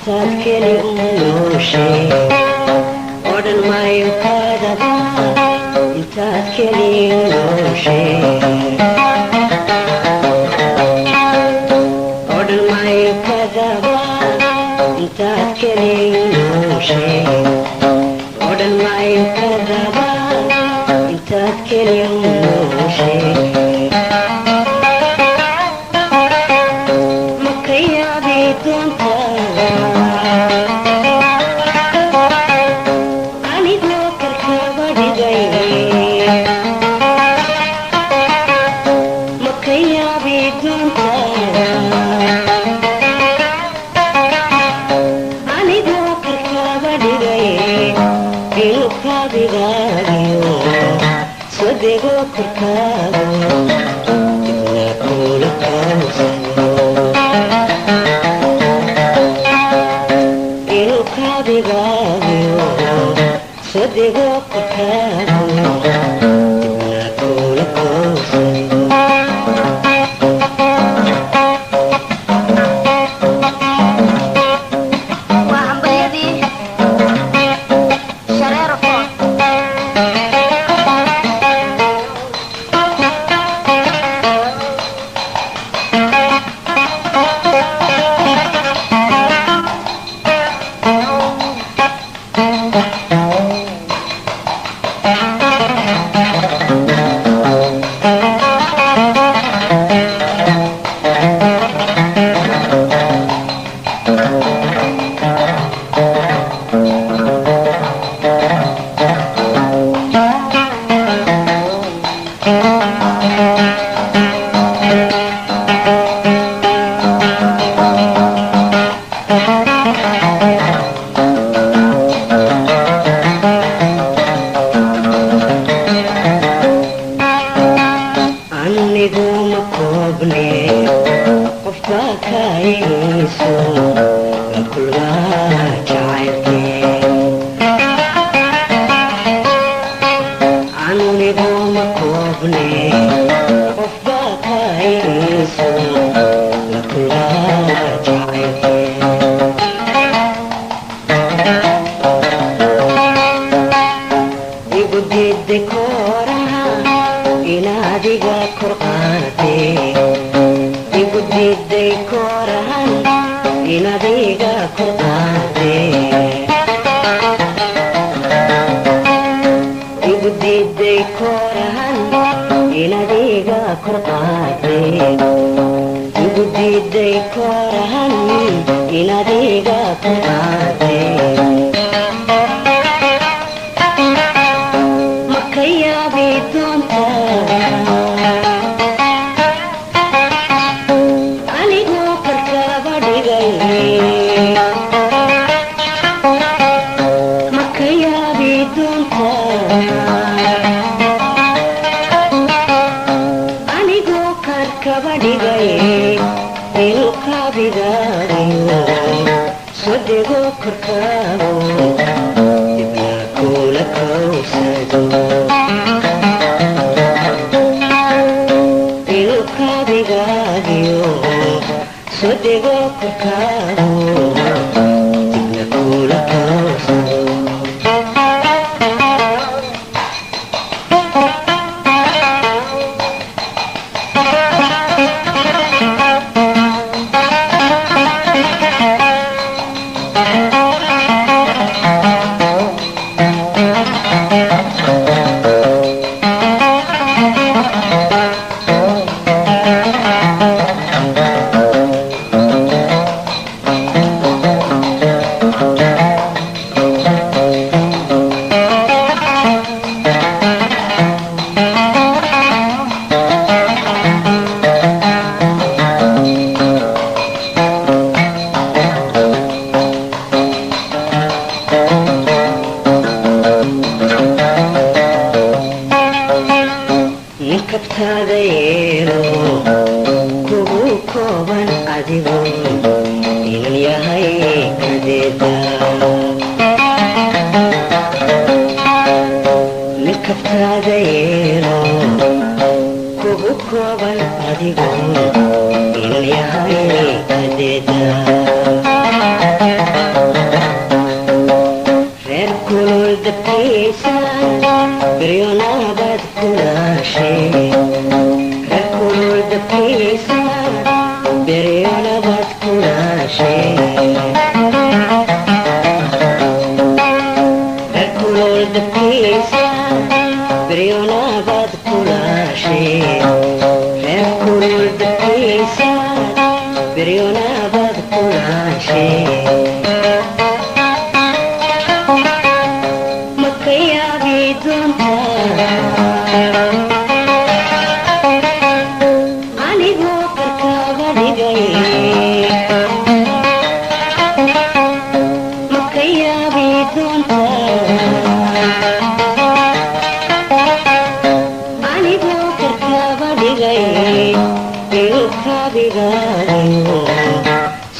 intaad keli u nooshay odhan maayo kaadaba intaad keli u nooshay odhan maayo kaadaba intaad keli u nooshay odhan maayo kaadaba intaad keli u nooshay adigu inuu yahay adeeda dabkiisa beryo nabad kulaashay reer kulul dabkiisa beryo nabad kulaashay reer kulul dabkiisa beryo nabad kulaashay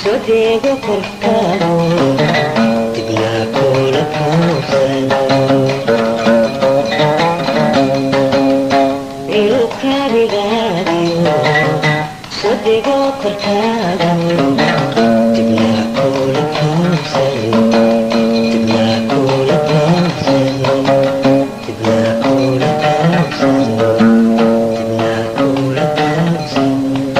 sodego korkaado dibna kula koobsado ilukabigaadiyo sodego korkaado dibna kula koobsado dibna kula koobsado dibna kula koobsado dibna kula koobsado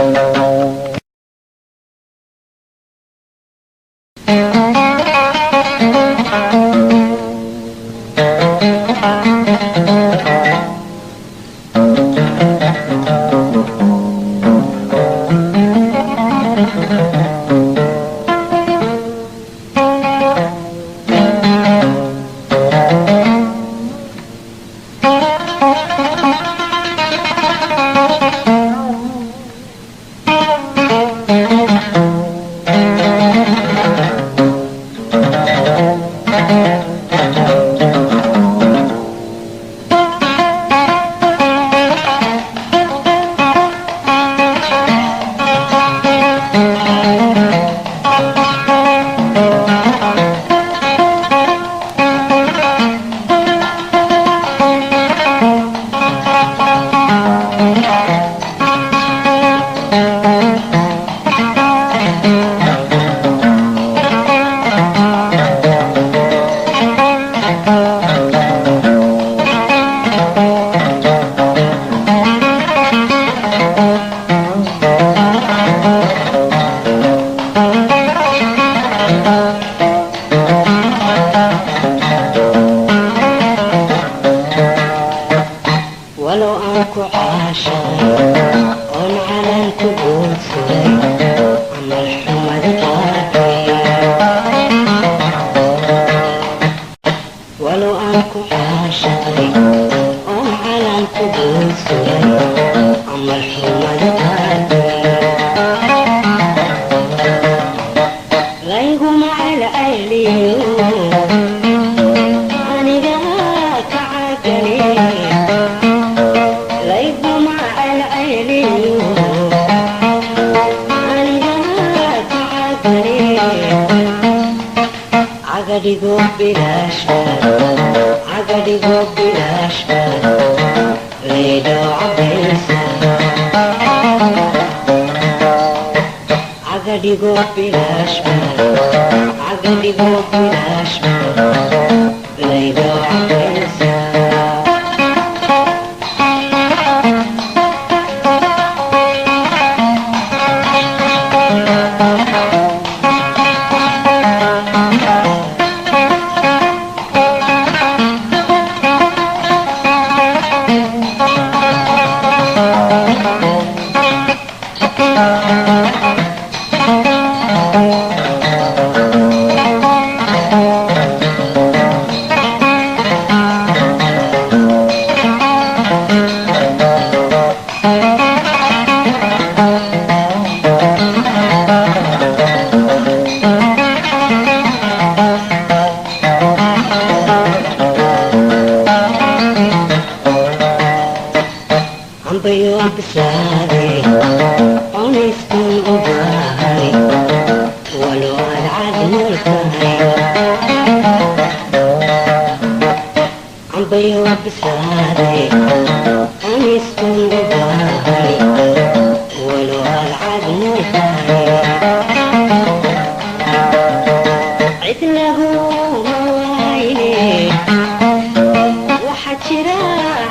waxaa jira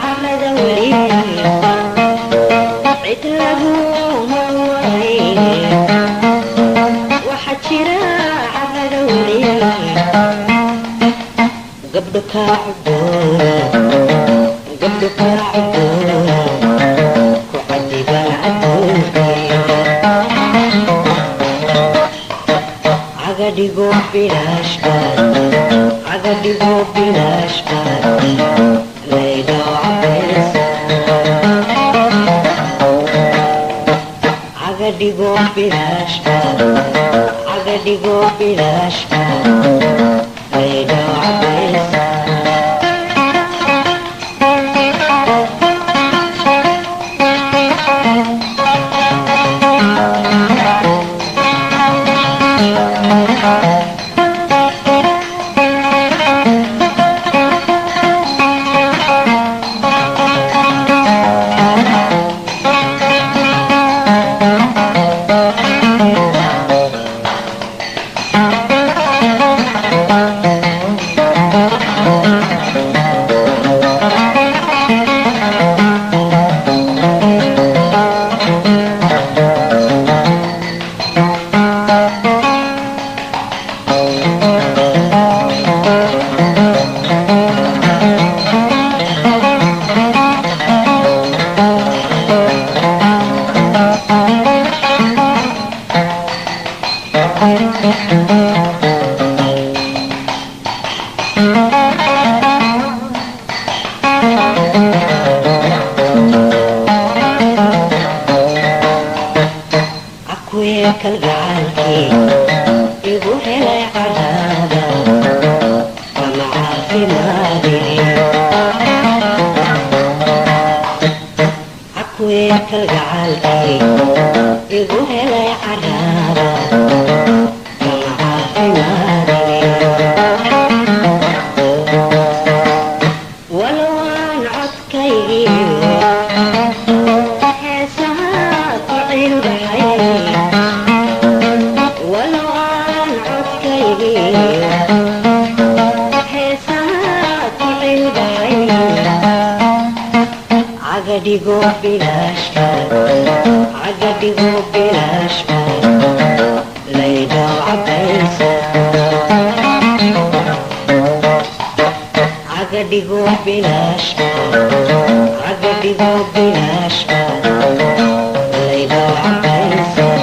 carada weli cid lagu كعبونا قبل كعبونا وعدي بعدوكي عقدي قوم بالاشكال عقدي قوم بالاشكال ليلى وعبيسة عقدي قوم بالاشكال عقدي قوم بالاشكال ليلى وعبيسة أكويك الجعلكي يقول لي عذابا ومع في مالي أكويك الجعلكي يقول لي عذابا ومع في مالي ولو عن عدكي حساب عند حي ولو عن عدكي حساب عند حي عقدي قوم بالاشكال عقدي قوم بالاشكال ليلى وعبيسة عقدي قوم بالاشكال عقدي قوم بالاشكال ليلى وعبيسة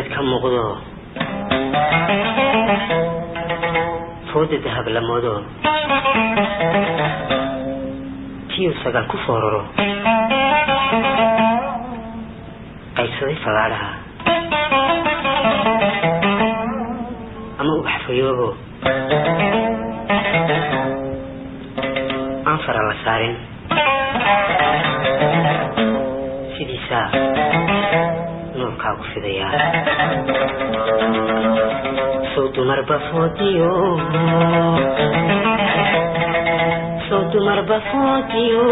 سيد كم مغضو فود الذهب لمودو تيو سقال كفورو قيسوي فغالها أما أبحث يوغو أنفر على سارين سيديسا نور كاغو فيديا صوت مربى فوتيو صوت مربى فوتيو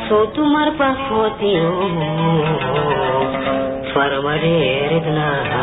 صوت مربى فوتيو فرمديردنا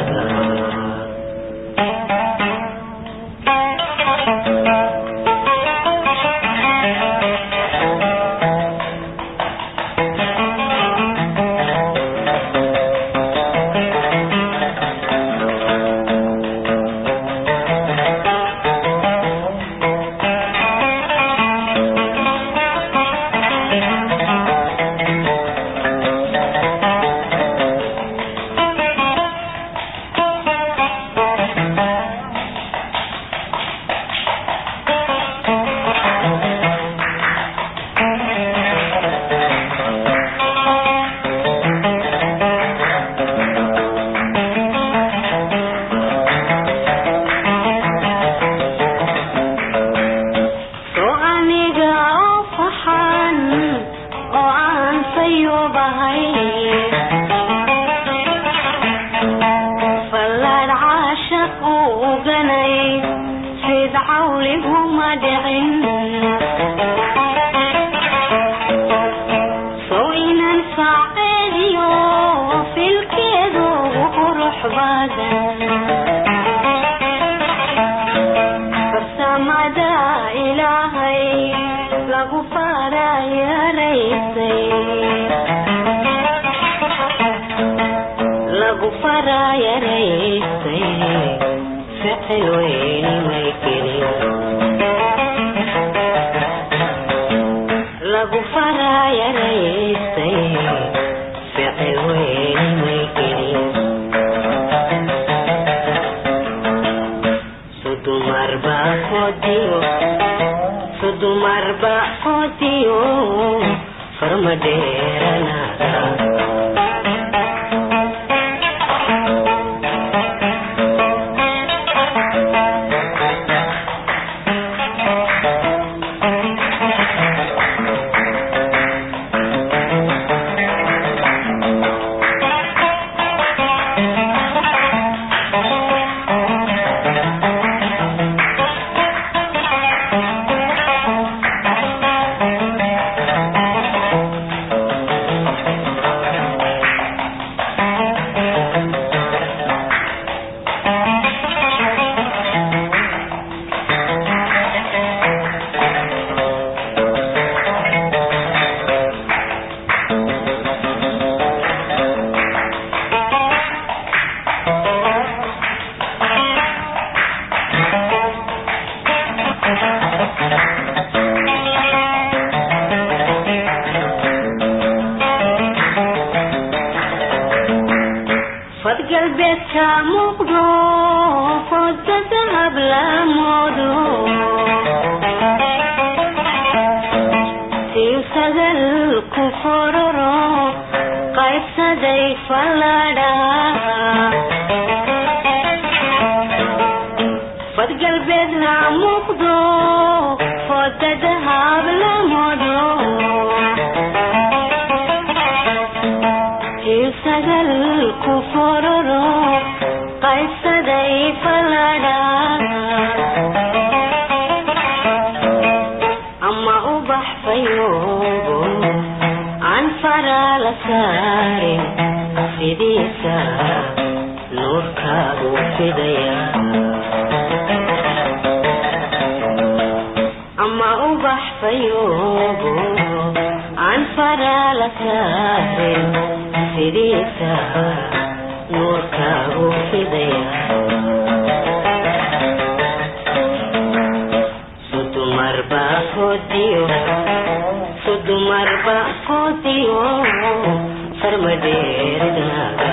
farmadheeridnaaga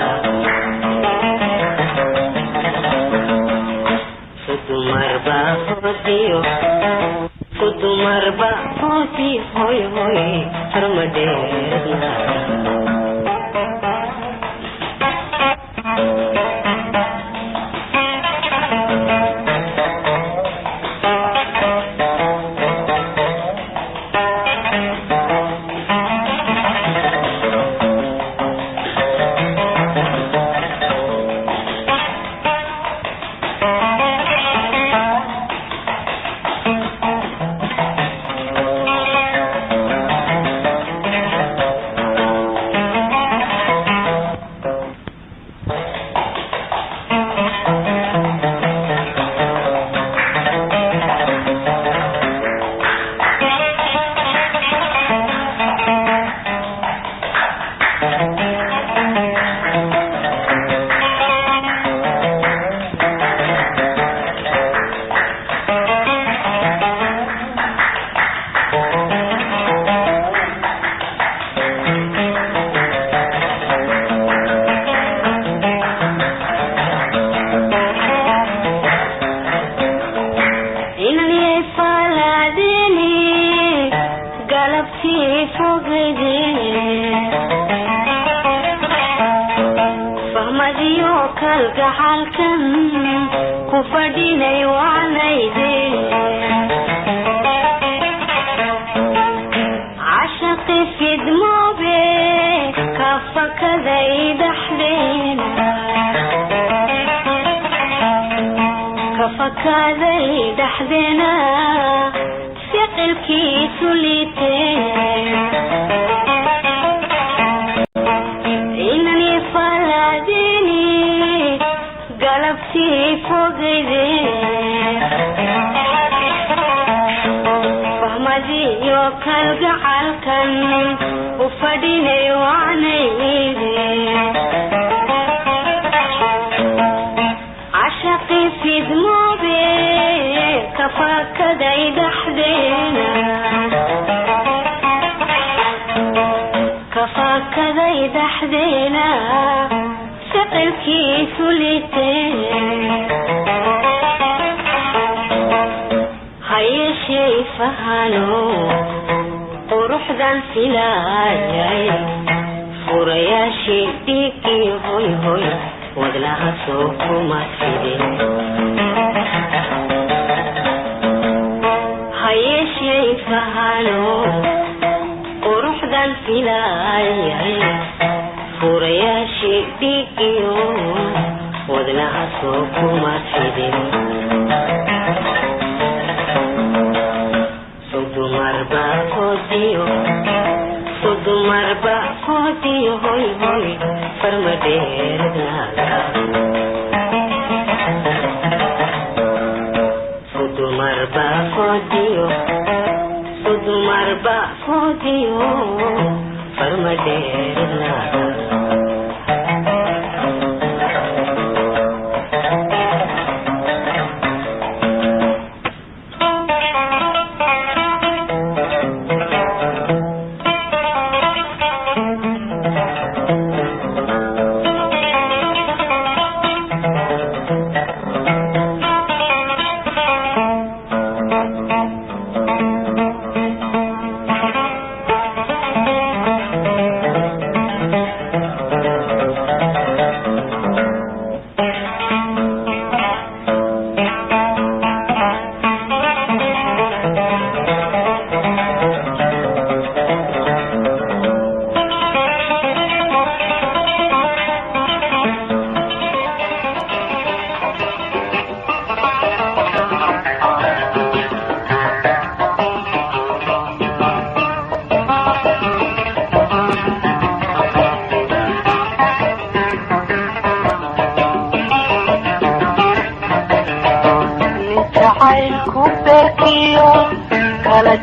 sudumarba foodiyo sudumarba foodi hoy hoy farmadheeridnaaga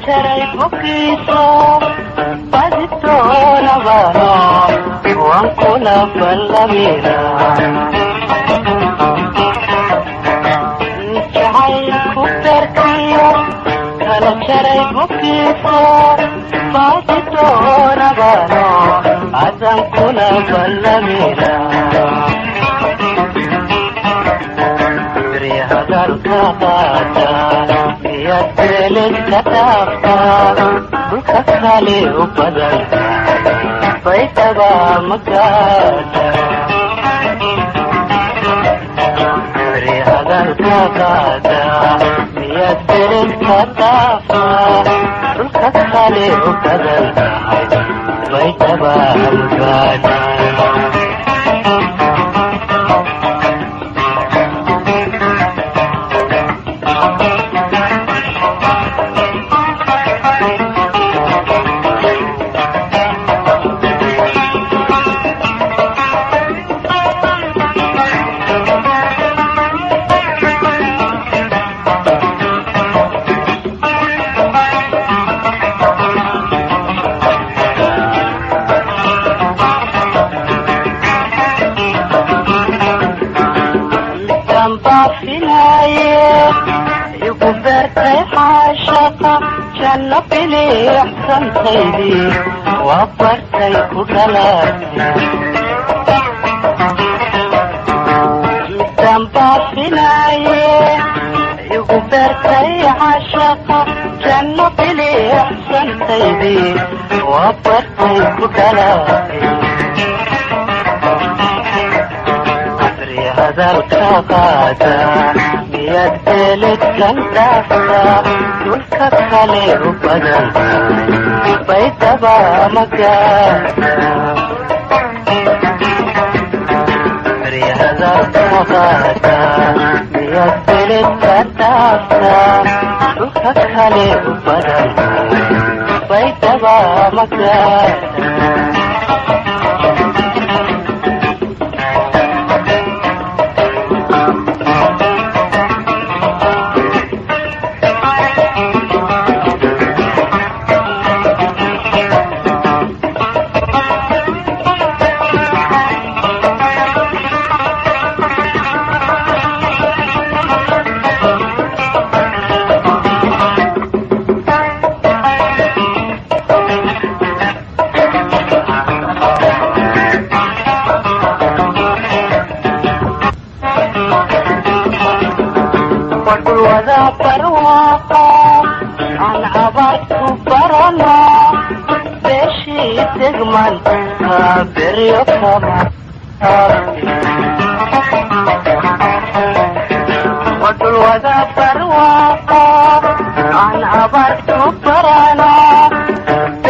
jaray bukiiso baditoona bano waan kula ballamina jacaylku berkiyo kala jaray bukiiso baditoona bano kuna ballamina beri hadalka qaata miyaad beeledka dhaafta dhulka kale u badan baydhaba magaada beri hadalka qaata miyaad beeledka dhaafta dhulka kale u badan baydhaba magaada xsantaydii waa bartay ku dhalaatay midaan baafinaaye igu beertay cashaqa janno bilixsantaydii waa bartay ku dhalaatay beri hadalka qaada miyaad beeledkan dhaafta dhulka kale u badan baydhaba magaada beri hadalka qaada miyaad beeledka dhaafta dhulka kale u badan baydhaba magaada wadulwada barwaaqo aan abaartu barana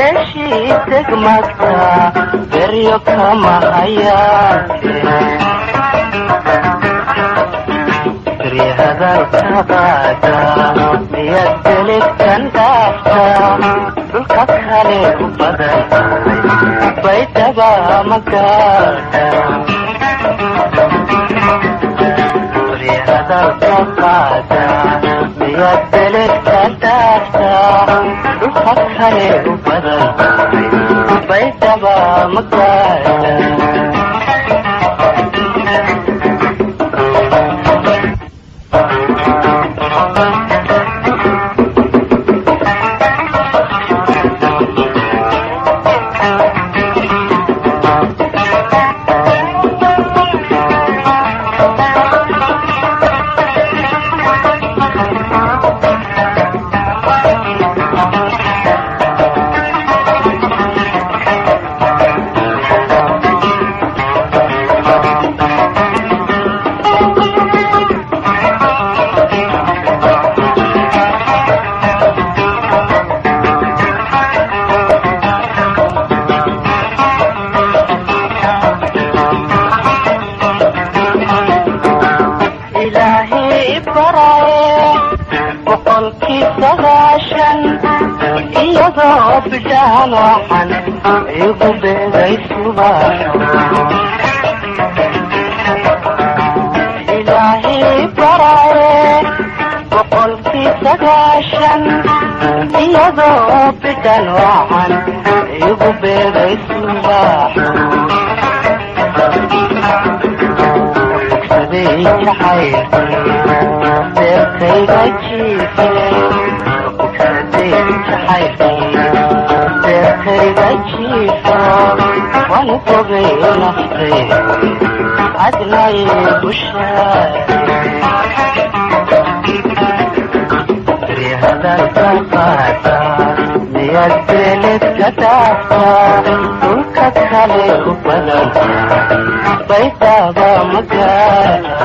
beeshii degmagta beryo kama hayaate beri hadalka qaada miyaad beledkan dhaafta dhulka kale u badan baydhaba magaada beri hadalka qaada miyaad beledka dhaafta dhulka kale u badan baydhaba magaada iyadoo bidhaan waxan igu beegay subaxo ilaahay baraye boqolkii 9 iyadoo bidhaan waxan igu beegay subaxo bogsaday jacaylkii beerkayga jiifay fogay naftay cadlay bushaay hadalka qaata miyaad beeled ka dhaaftaa dhulka kale u badanta baydaaba magaala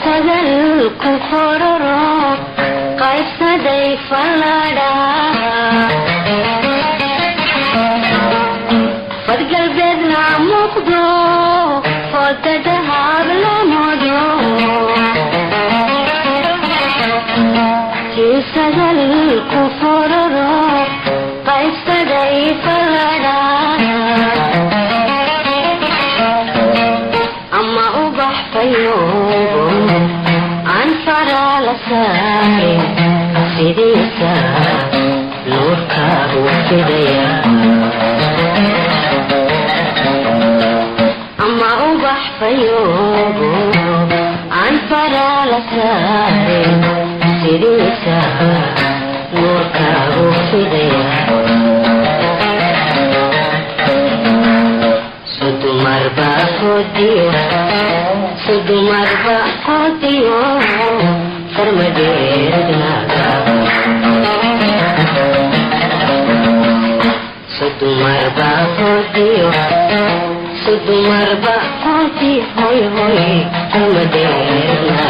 Sada galbeedna muuqdo foodada habla moodo jiisadal ku fororo qaybsaday faladha ama ubax fayoobo aan faraa la saarin sidiisa nuurka u fidaya ama ubax fayoobo aan faraa la saarin sidiisa nuurka u fidaya sudumarba qodiyo farmadeednaga sudumarba qodiyo hoy hoy farmadeednaga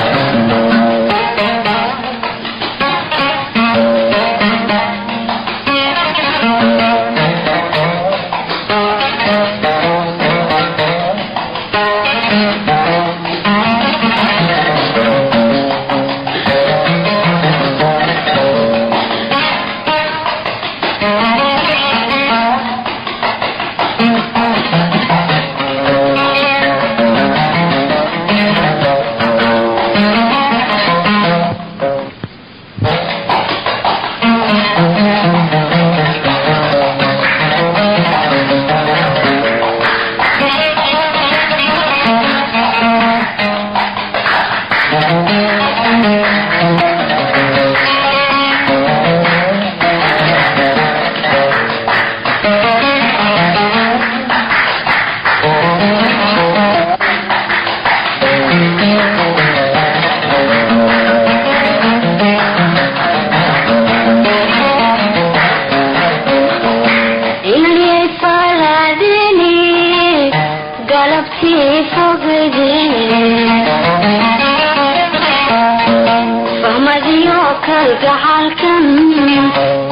kalgacalkan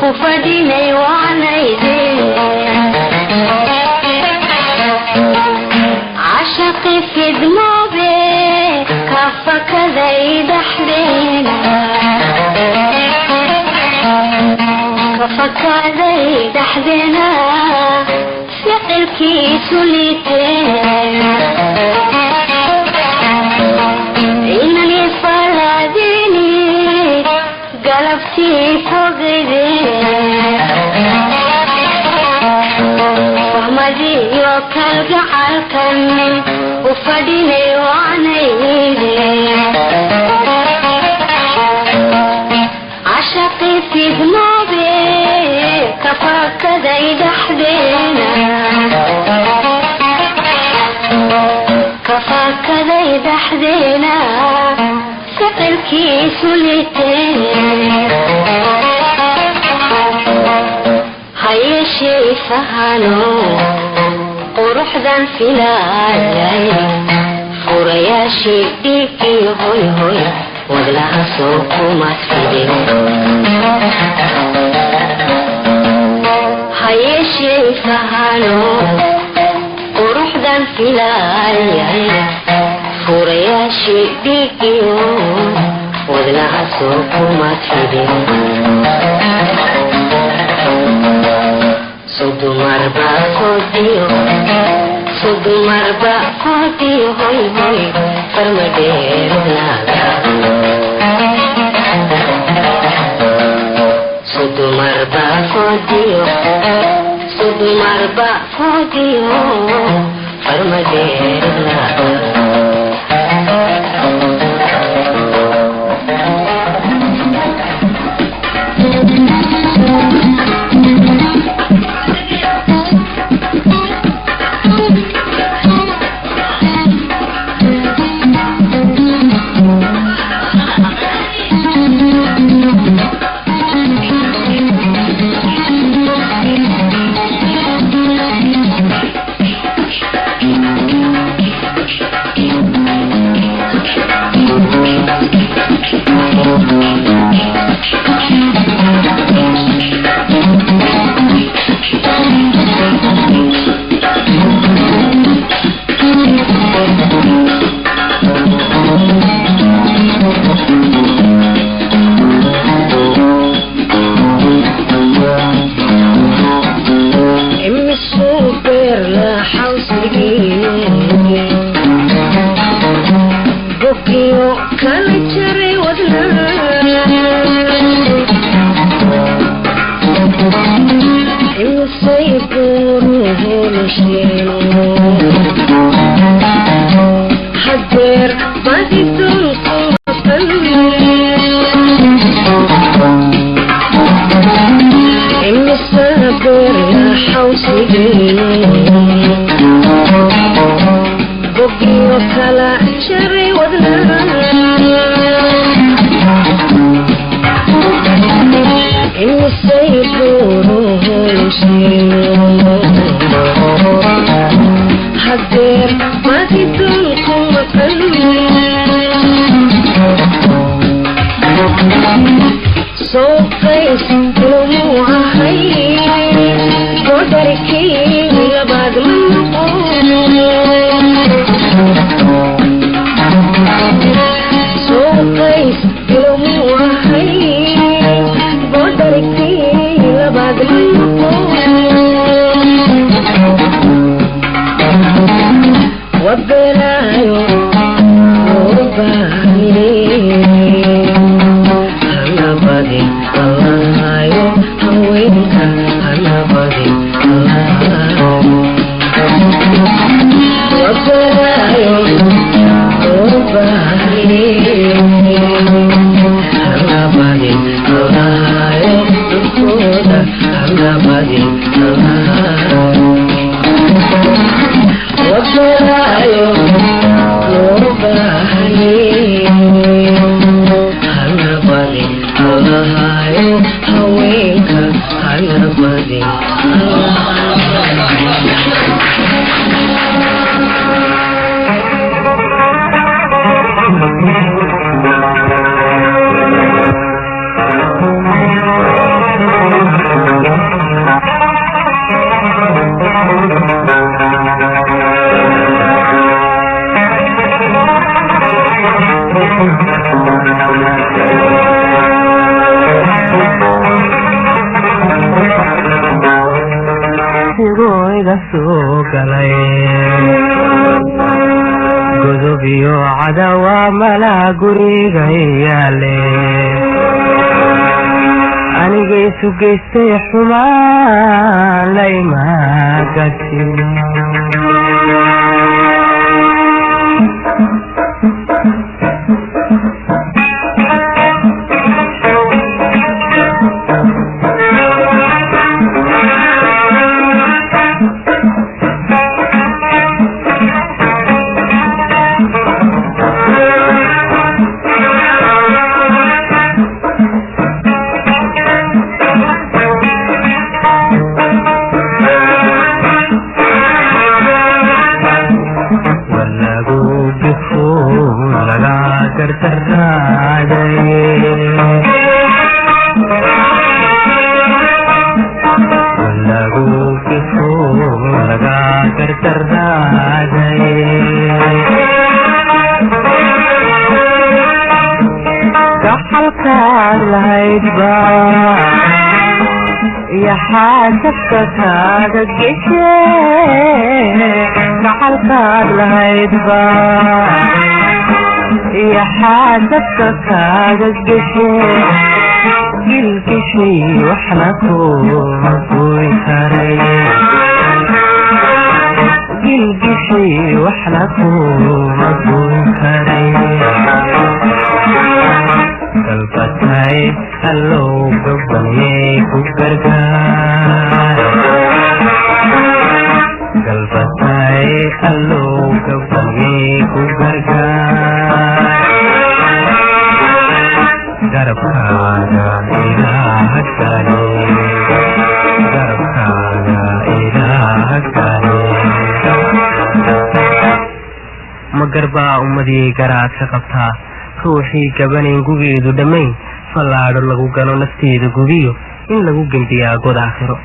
ku fadhinay waanayde cashaqi fidmoobe ka fakaday dhaxdeena ficilkiisu liiteen inani falaadini galabtii fogide fahmadiyo kalgacalkan u fadhinay waanayde cashaqi fidmoobe ka fakaday dhaxdeena ficilkiisu liiteen hayeeshee fahano quruxdan filaayay furayaashii dhiigii hoy hoy wadlaha soo kuma fidin hayeeshee fahano quruxdan filaayay furayaashii dhiigiyo wadlaha soo kuma fidin sudumarba qodiyo hoy hoy farmadeednaga sudumarba qodiyo farmadeednaga حذر بدي تنقل إن الصبر يا حوسي بقي وكلا شري وذنان إن السيبوره حذر ما تدلكم صوتيس دموع حيس قدركي لبعد من صوتيس دموع حيس قدركي لبعد من وبرايو وباني أنا بدي الله هوينك أنا بدي الله وبرايو وباني أنا بدي الله أنا بدي الله وبرايو وباني أنا بدي الله هوينك أنا بدي godobiyo cadawa mala guriga yaale anigay sugeystay xumaan layma gatin يا حاسبك هذا الجشي نحلك الهيدبا يا حاسبك هذا الجشي الجشي وحلكم أبوي خري الجشي وحلكم أبوي خري قلبتاي هلو قبلي كوكركار قلبتاي هلو قبلي كوكركار دربكانا إلهك كاري دربكانا إلهك كاري مقربا أمدي قرات سقبتها ruuxii gabanin gugeedu dhammayn fallaadho lagu galo nafteeda gubiyo in lagu gembiyaa god aakhiro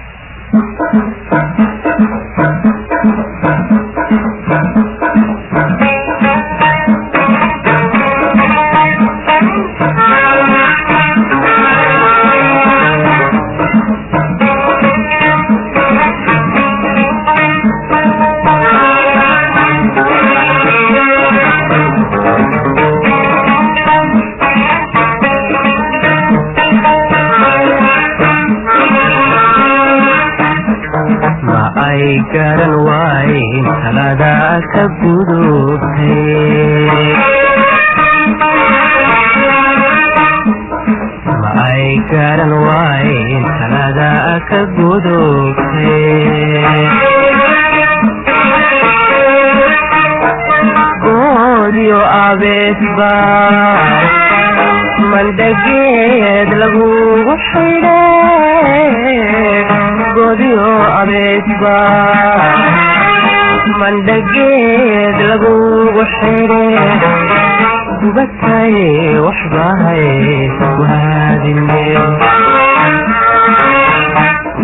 ay garan waayn talada ka gudubtay ma ay garan waayn talada ka gudubtay goodiyo abeesba mandhageed lagugu xidhay goodiyo abeesba mandhageed lagugu xidhay gubatay waxbahay guhaadine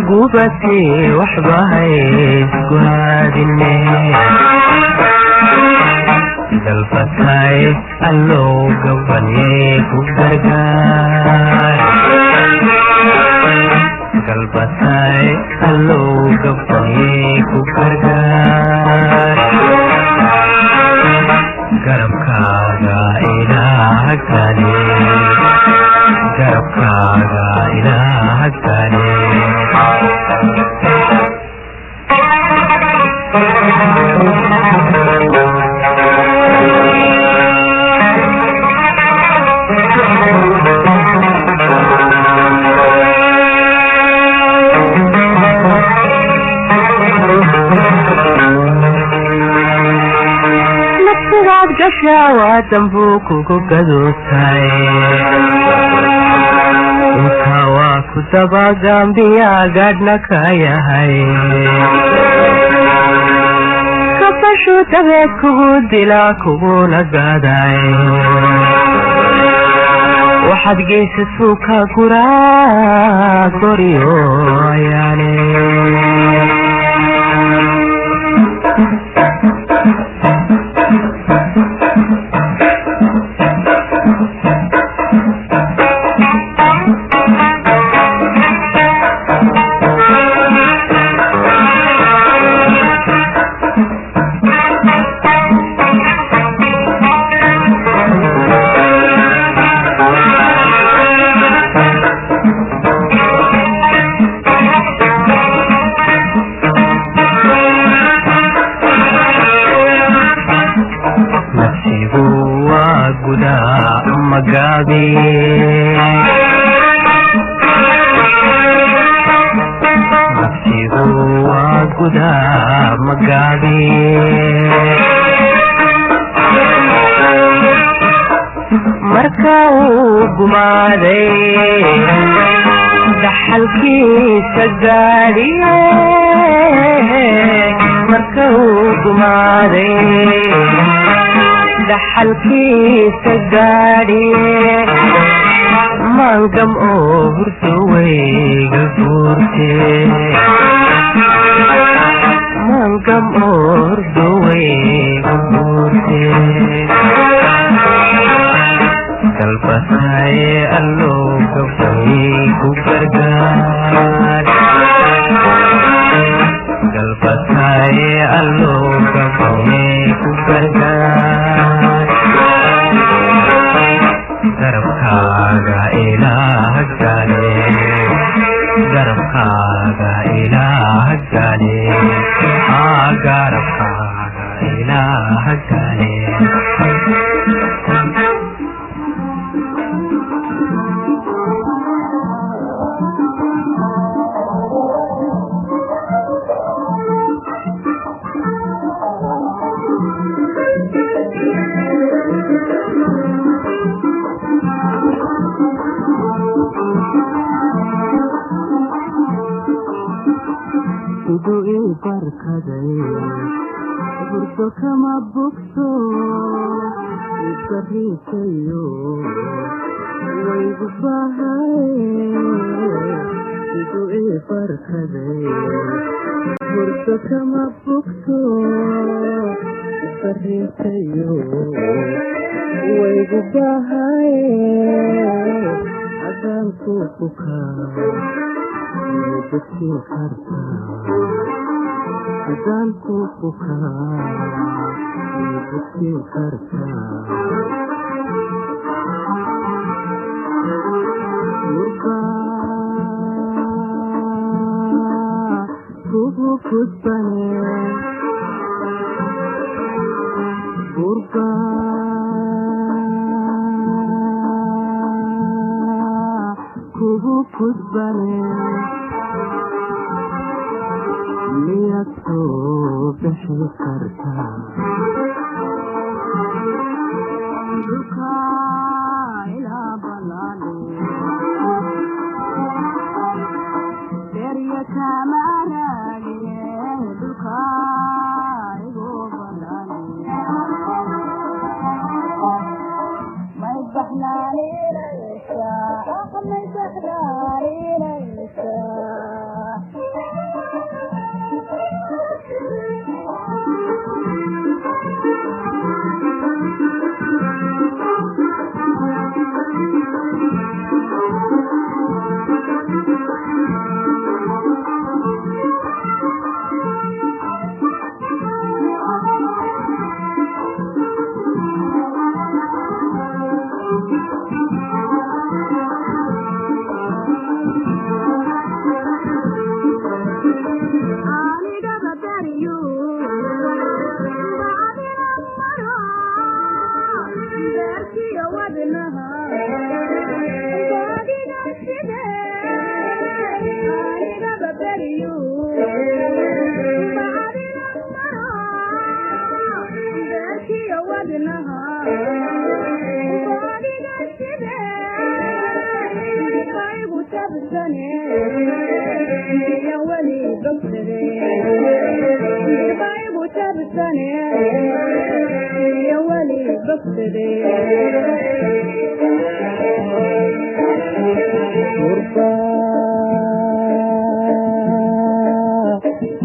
gubatay waxbahay guhaadine dalbatay allow gabanee ku gargaar dalbatay allow gabanee ku gargaar garabkaaga ilaah gale garabkaaga ilaah gale gashaa dambuu kugu gadootay intaa waa ku dabagambiya gaadhna ka yahay kabashu dabeed kugu dila kuguna gaaday waxaad geysa suuka guraa goryo ayaane nafsigu waa gudaa magaabi marka uu gumaaday dhaxalkiisa gaadhiye marka uu gumaaday dhaxalkiisa gaadhiye mangam oo hurdawayga guurte mangam oo hurdawayga guurte dalbatay allow gabanee ku gargaar dalbatay allow gabanee ku gargaar garabkaaga ilaah gale garabkaaga ilaah gale garabkaaga ilaah gale barkaday burdo kama bogto isariikayo waygu bahay idu barkaday burdo kama bogto isariikayo waygu bahay adanku bukaa bedkin kartaa adanku bukaa bedkin kartaa kugu kudbane burba kugu kudbane miyad soo bixi kartaa dhulka ilaa balaadhe derya kama raage dhulka igu balaadhe may baxnaaninaysa may baxnaaninaysa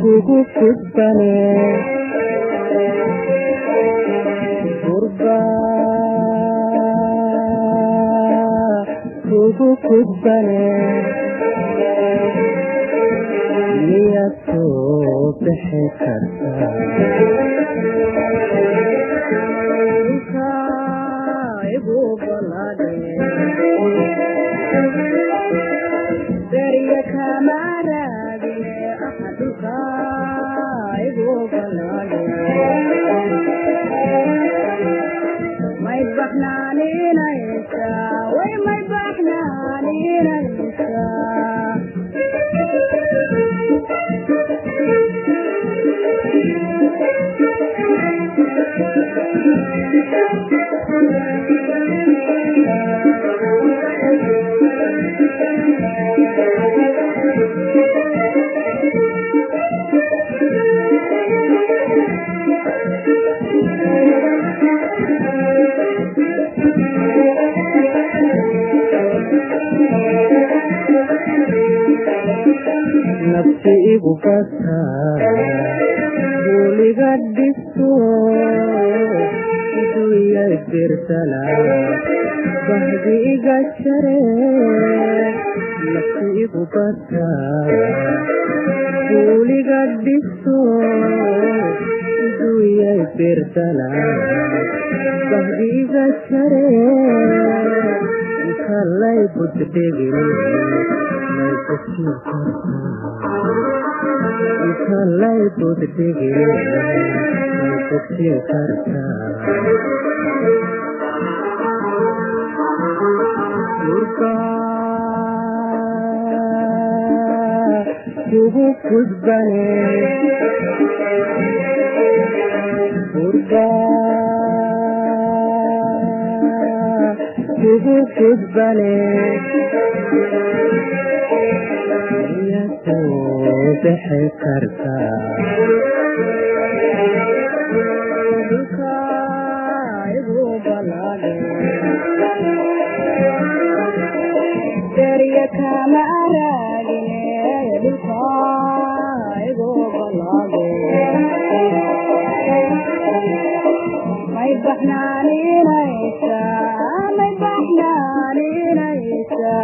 kugu kudbane burba kugu kudbane miyad soo bixi kartaa dhulka igu balaadhe derya kama raage dhulka igu balaadhe may baxnaaninaysa way may baxnaaninaysa nafsi igu bataa buuliga dhiso iduya dirsala bahdi iga jare nafsi igu bataa buuliga dhiso iduya dirsala bahdi iga jare kalay buddhigin kalay buddhigin kutin kartaa dhulka kugu kudbane burba kugu kudbane miyad soo bixi kartaa dhulka igu balaadhe derya kama raagine dhulka igu balaadhe may baxnaaninaysa may baxnaaninaysa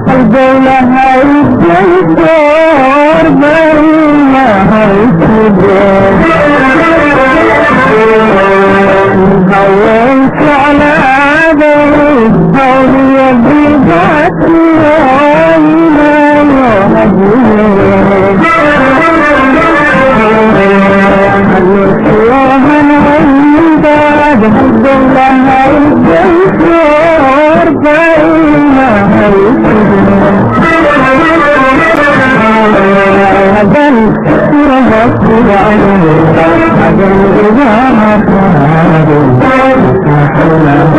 الدولة هاي الدكتور بينا هاي الدكتور هونت على عدوي هوني يبيضاتي وإنا يهديني النسوها العنداد الدولة هاي الدكتور بينا هاي أجل رهبت عليك أجل إذا ما أجل رهبت عليك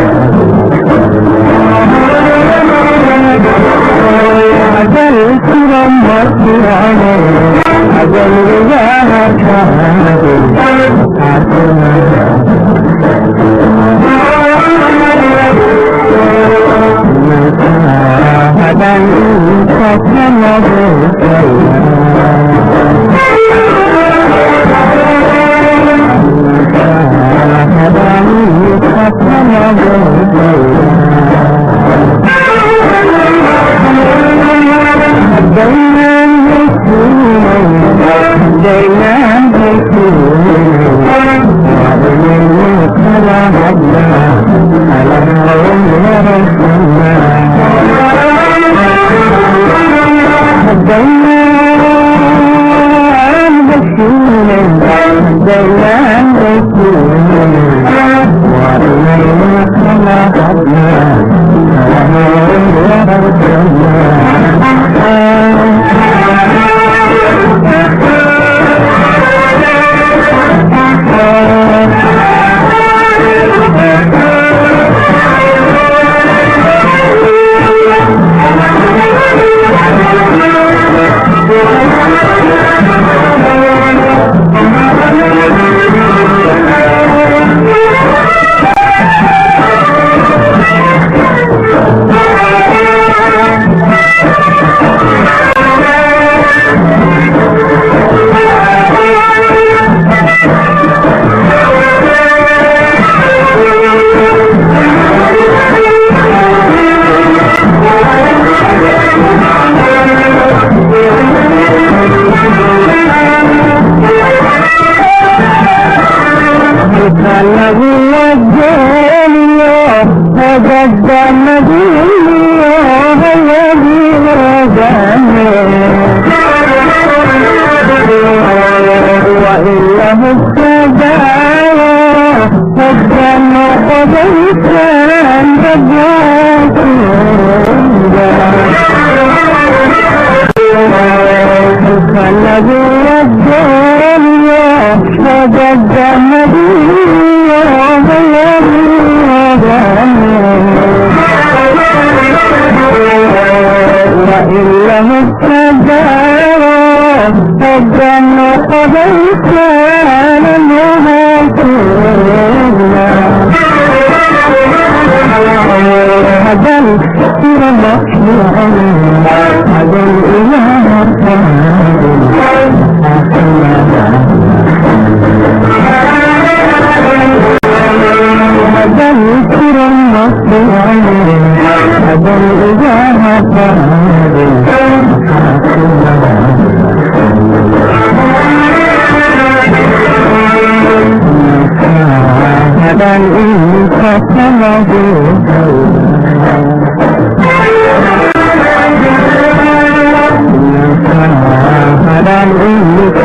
أجل إذا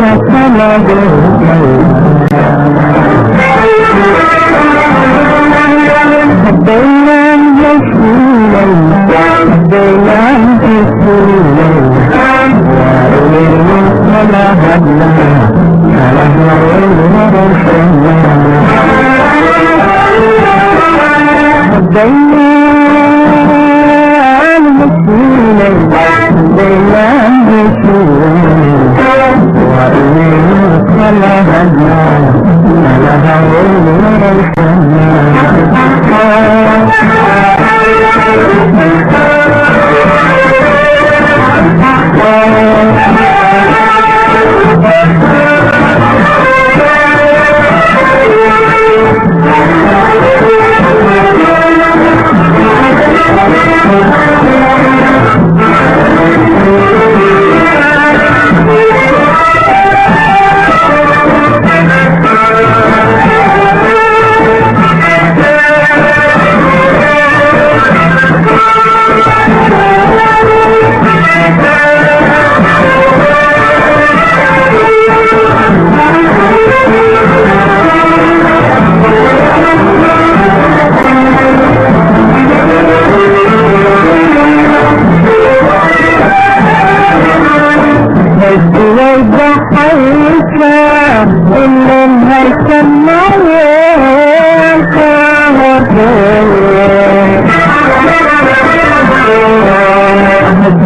إلين هيسمعي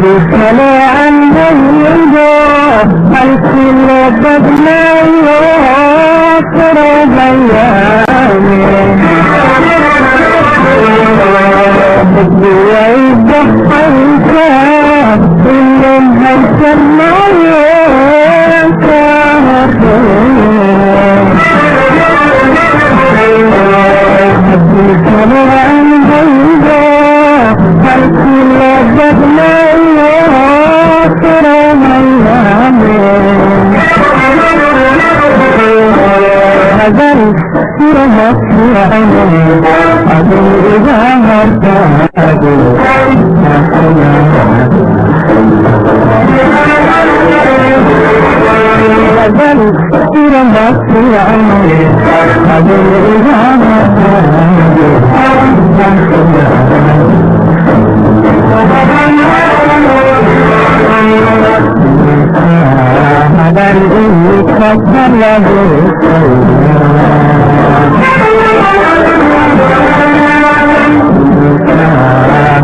بسلي عن نجده الكل بدنايا قرب أيامي بدي يضحك اللي هيسمعي بسلي عن نجده الكل بدنايا قرب أيامي هذا السرمة في عيني أدل إذا مرتاد هذا السرمة في عيني أدل إذا مرتاد هذا الإنك فكر له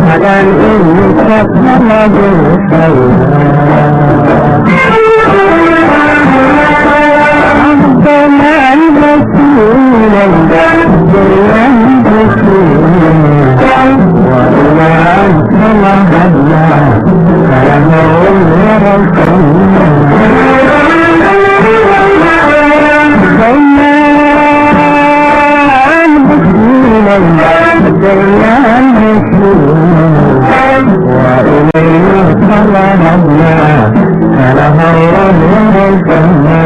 هذا الإنك فكر له عبدنا الرسول الدنيا الرسول وإلى أنت وهدنا فلنور وإليه صلنا فلنور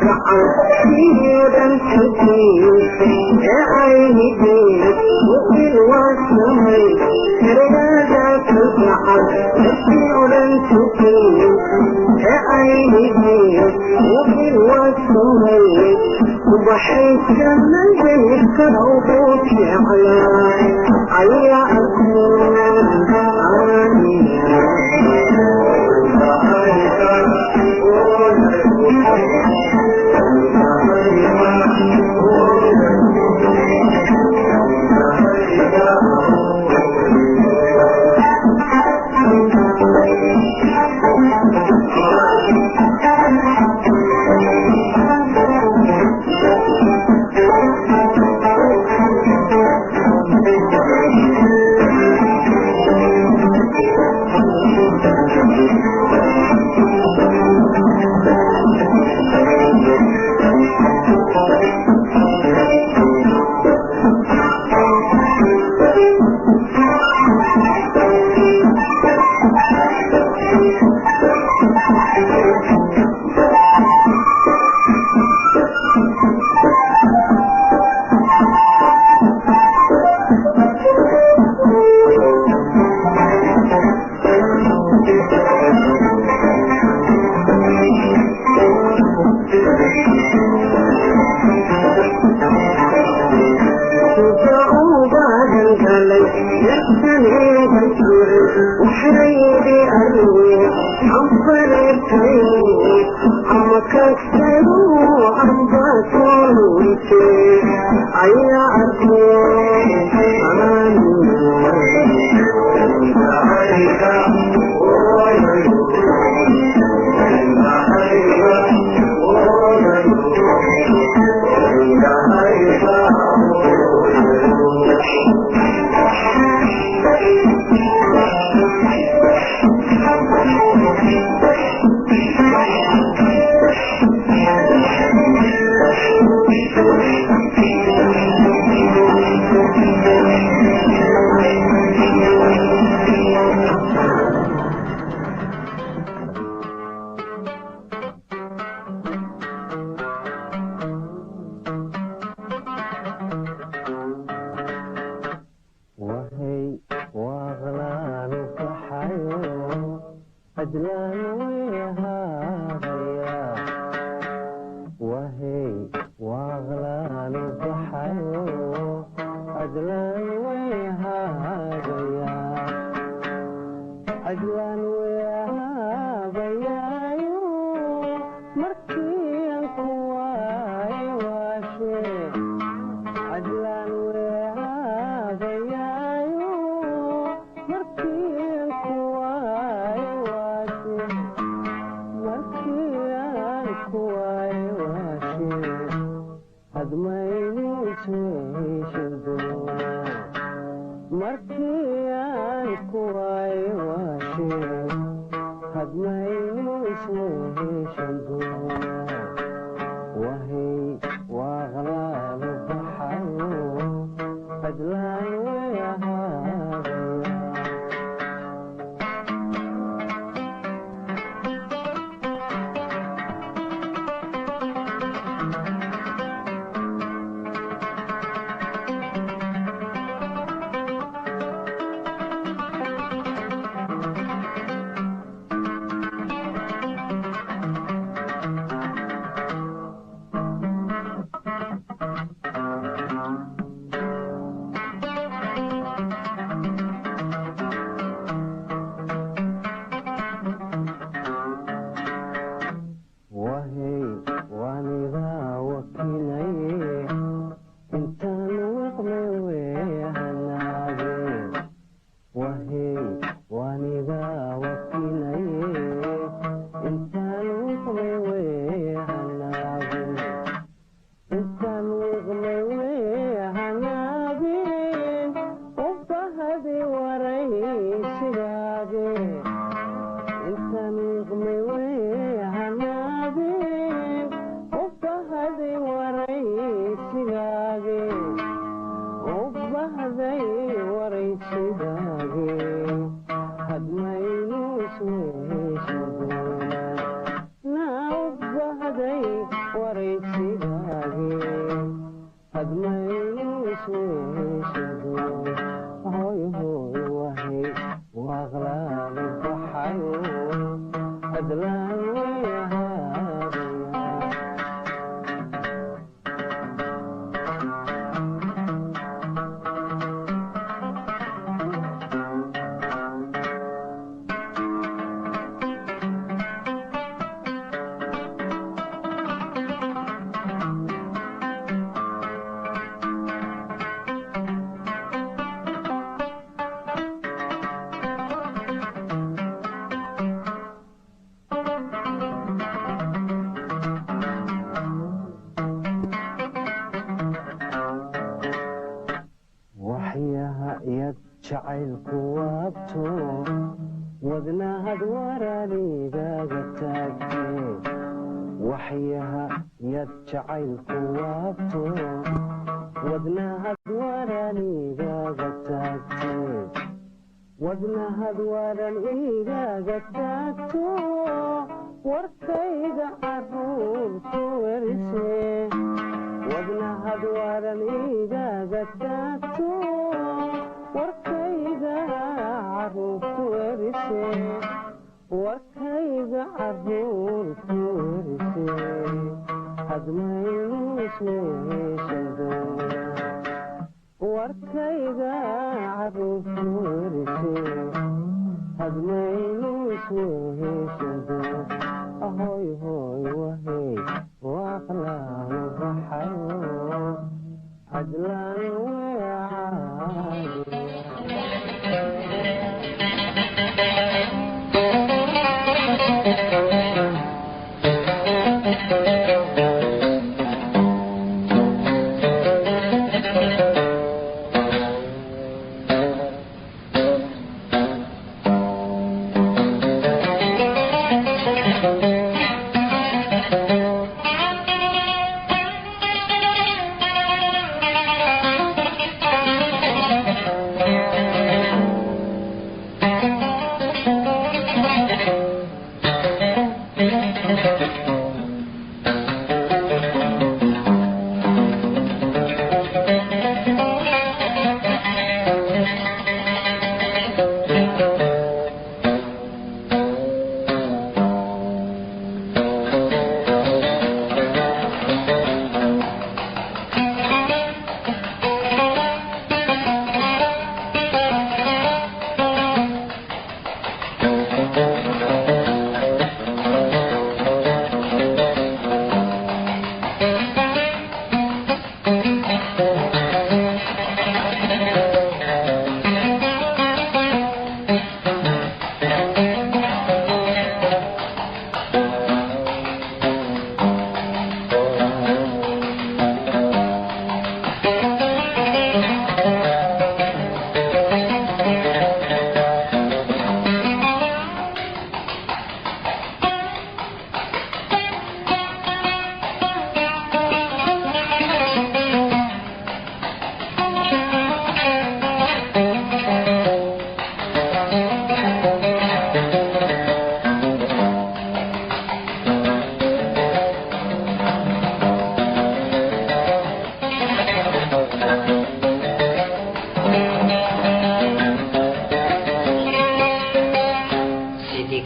kalgacal sideedan xajiin ee aynigeed mu'min waa samay ereyada kalgacal sideedan xajiin ee aynigeed mu'min waa samay ubaxay jannadii kadhowbuu jeclaay ayaa waraysigaage hadmaynu isweeshado hoy hoy wahay waaqlaanu baxayo hadlaan way ahaadaya jacaylku waabto wadnahad waraanigaga taagte waxyaha yad jacaylku waabto wadnahad waraanigaga taagte wadnahad waran igaga taagto warkayga caruurku werise wadnahad waran igaga taagto warkayga caruurku werise warkayga caruurku werise hadmaynu isweeshado warkayga caruurku werise hadmaynu isweeshado ahoy hoy wahay waaqlaanu baxayo hadlaan weecaado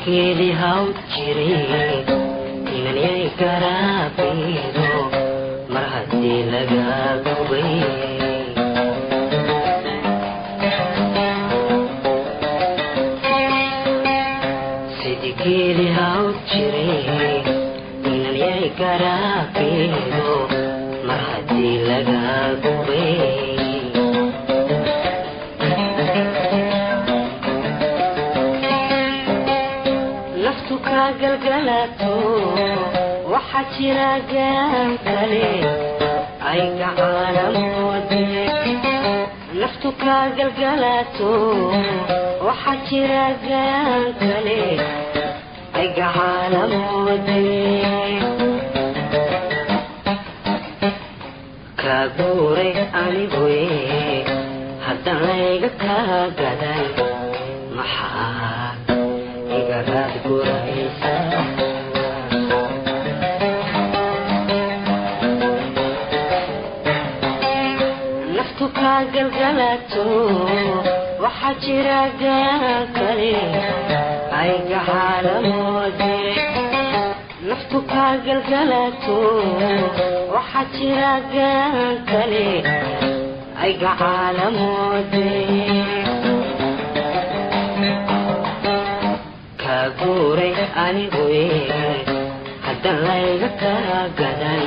keedi haw jiray inanay garaabido mar haddii laga gubay sidii keedi haw jiray inanay garaabido mar haddii laga gubay galgalato waxa jira gaantale ay gacalamoode naftu ka galgalato waxa jira gaantale ay gacalamoode ka guure anigoe haddaan layga ka gadan maxaa igaraad guraysa galgalato waxaa jira gaan kale ay gaxaalamoode naftu kaa galgalato waxaa jira gaan kale ay gaxaalamoode kaa guuray anigu haddan layga kaa gadan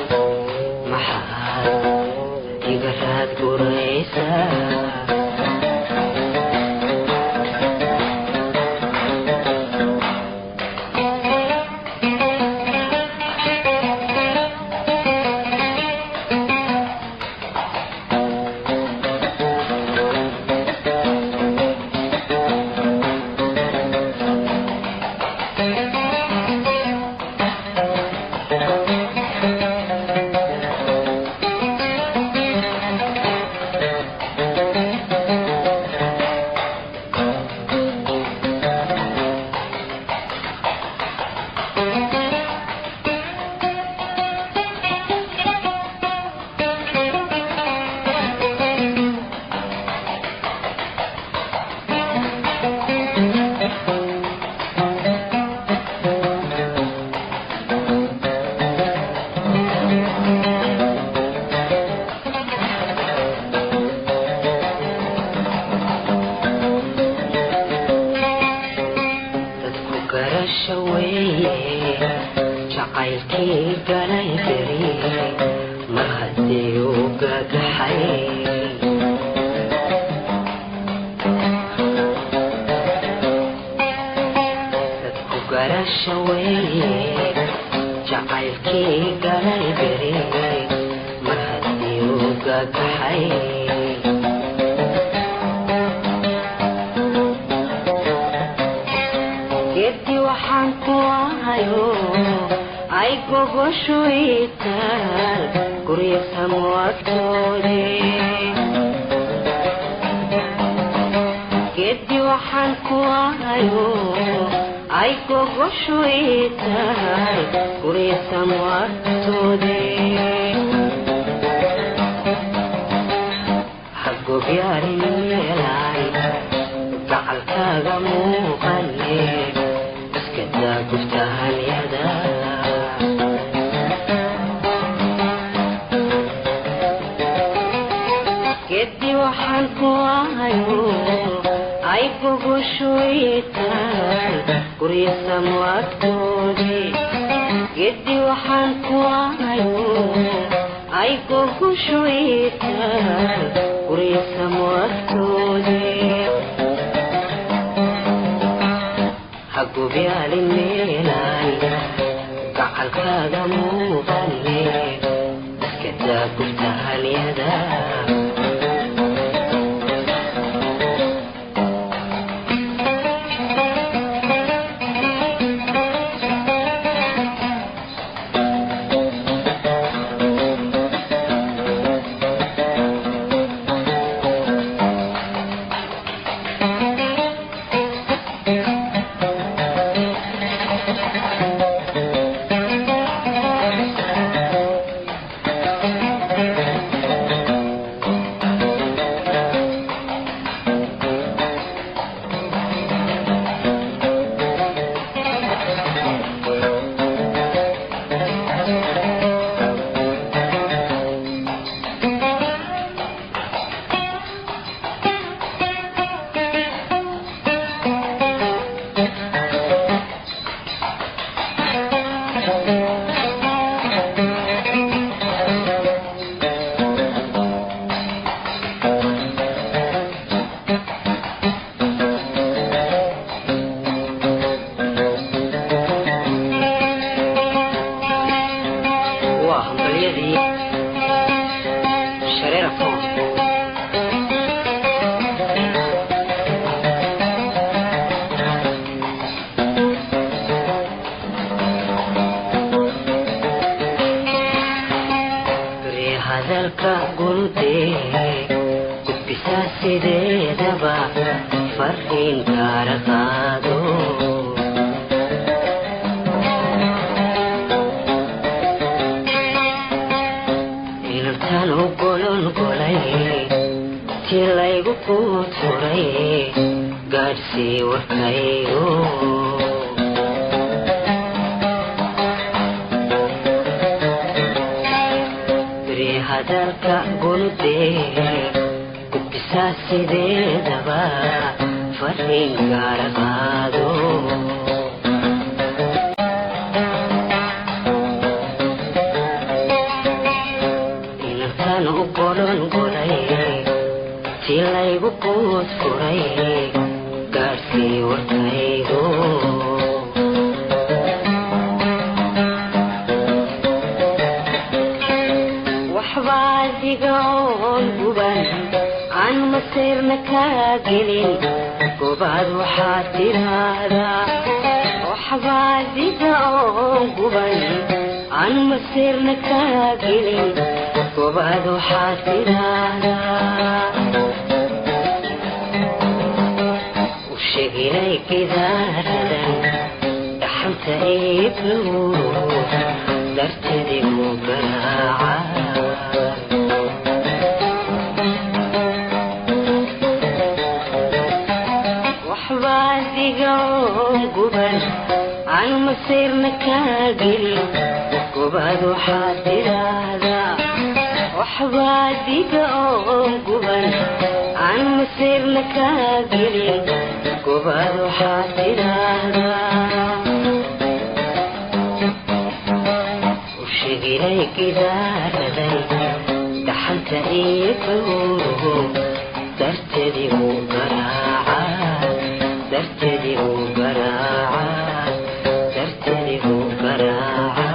maxaa iga raad guraysaa tilaygu ku turay gaadhsii warkaygo beri hadalka guludee gudbisaa sideedaba fariin gaara qaado inantan u golon golay tilaygu quud furay gaadhsii warkaygo waxbaa diga oon guban aan masiirna kaa gelin gobaad waxaad tiraahdaa waxbaa diga oon guban aan masiirna kaa gelin gobaad waxaad tiraahdaa ushegilay gidaaradan dhaxanta iibnu dartadigu garaaca waxbaa diga oon guban aan masiirna kaa gelin gobaad waxaad tiraahdaa waxbaa diga oon guban aan masiirna kaa gelin gobaad waxaad tiraahdaa ushegilay gidaaraday dhaxanta iibnu dartadigu garaaca dartadigu garaaca dartadigu garaaca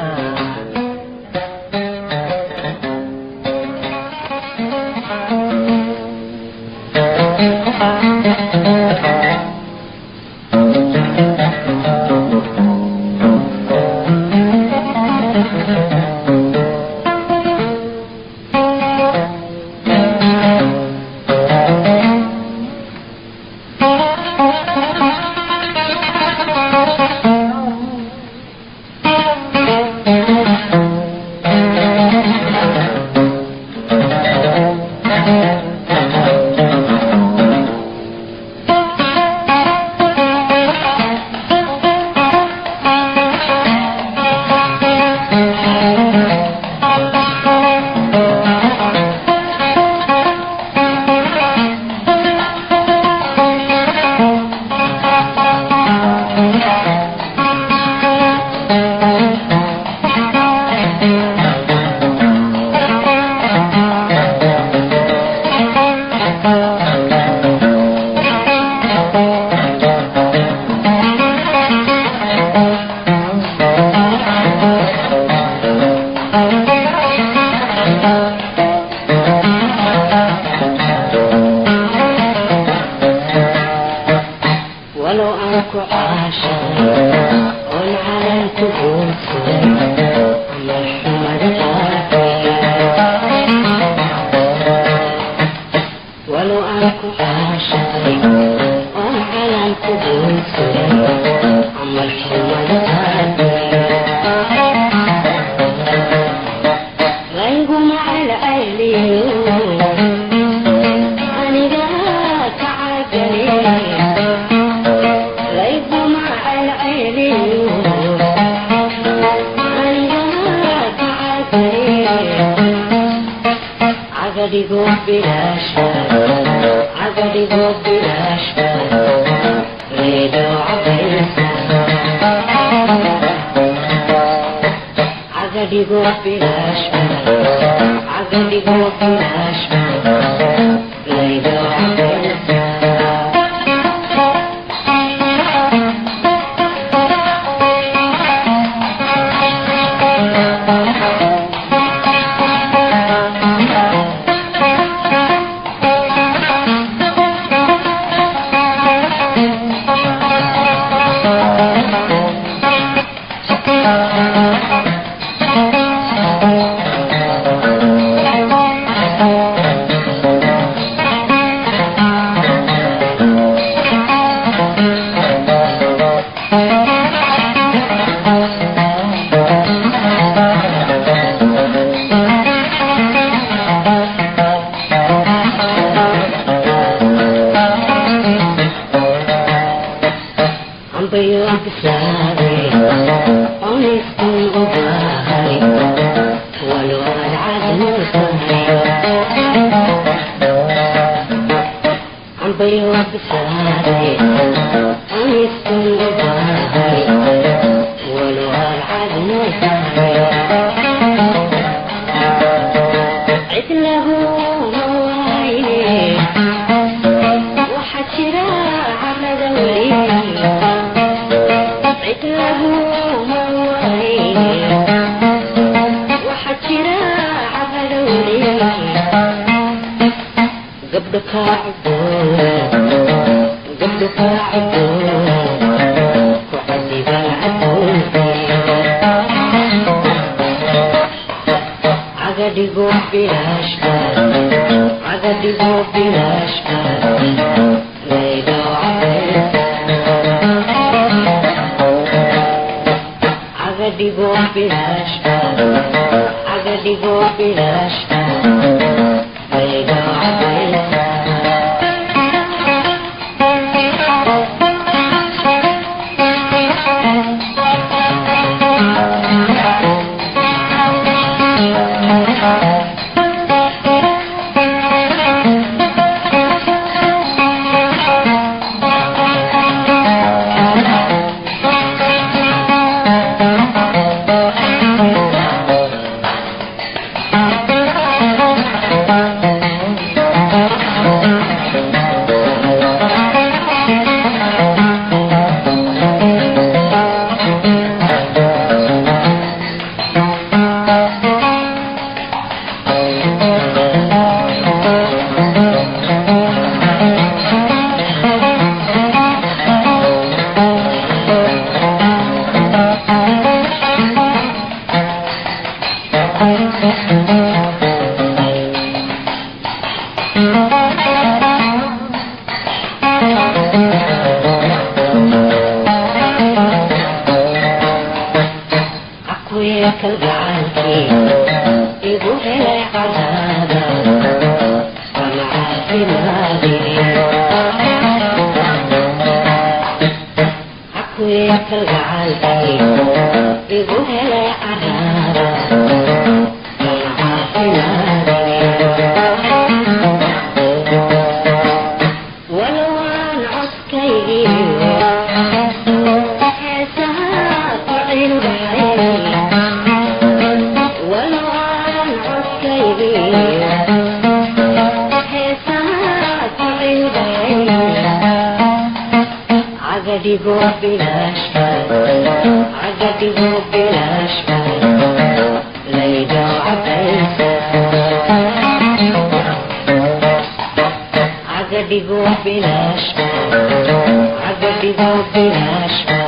عقدي بلاش